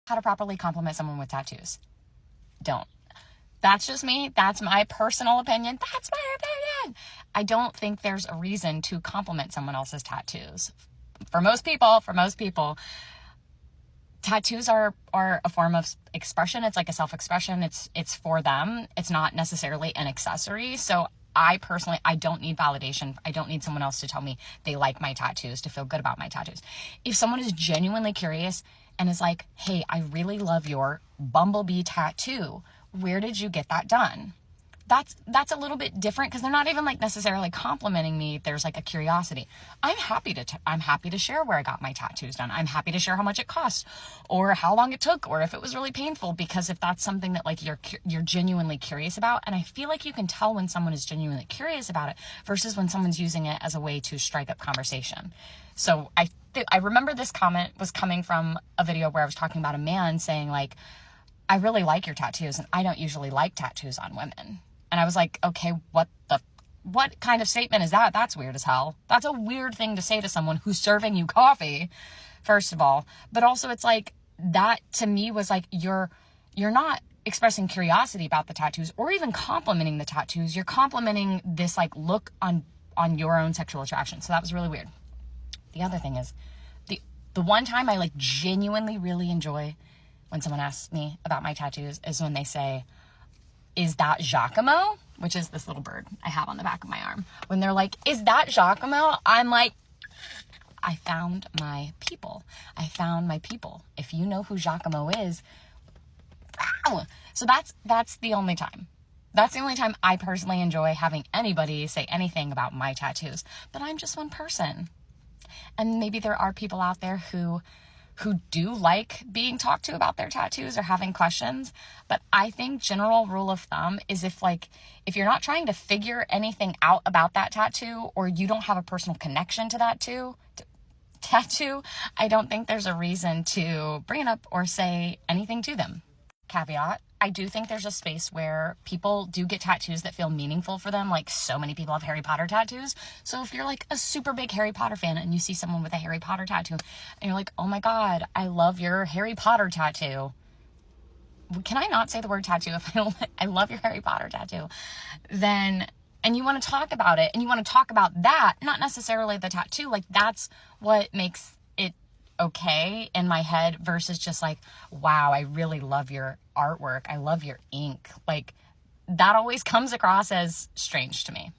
how to properly compliment someone with tattoos. Don't. That's just me. That's my personal opinion. That's my opinion. I don't think there's a reason to compliment someone else's tattoos. For most people, tattoos are a form of expression. It's like a self-expression. It's for them. It's not necessarily an accessory. So I personally, I don't need validation. I don't need someone else to tell me they like my tattoos, to feel good about my tattoos. If someone is genuinely curious and is like, hey, I really love your bumblebee tattoo. Where did you get that done? That's a little bit different, because they're not even like necessarily complimenting me. There's like a curiosity. I'm happy to share where I got my tattoos done. I'm happy to share how much it cost, or how long it took, or if it was really painful, because if that's something that like you're genuinely curious about. And I feel like you can tell when someone is genuinely curious about it versus when someone's using it as a way to strike up conversation. So I remember this comment was coming from a video where I was talking about a man saying like, I really like your tattoos, and I don't usually like tattoos on women. And I was like, okay, what kind of statement is that? That's weird as hell. That's a weird thing to say to someone who's serving you coffee, first of all. But also it's like, that to me was like, you're not expressing curiosity about the tattoos or even complimenting the tattoos. You're complimenting this like look on your own sexual attraction. So that was really weird. The other thing is, the one time I like genuinely really enjoy when someone asks me about my tattoos is when they say, is that Giacomo? Which is this little bird I have on the back of my arm. When they're like, is that Giacomo? I'm like, I found my people. I found my people. If you know who Giacomo is, wow. So that's the only time. That's the only time I personally enjoy having anybody say anything about my tattoos. But I'm just one person. And maybe there are people out there who do like being talked to about their tattoos or having questions. But I think general rule of thumb is if you're not trying to figure anything out about that tattoo, or you don't have a personal connection to that tattoo, I don't think there's a reason to bring it up or say anything to them. Caveat, I do think there's a space where people do get tattoos that feel meaningful for them. Like, so many people have Harry Potter tattoos. So if you're like a super big Harry Potter fan and you see someone with a Harry Potter tattoo and you're like, oh my God, I love your Harry Potter tattoo. Can I not say the word tattoo if I love your Harry Potter tattoo? Then, and you want to talk about it, and you want to talk about that, not necessarily the tattoo. Like, that's what makes it okay in my head versus just like, wow, I really love your artwork. I love your ink. Like, that always comes across as strange to me.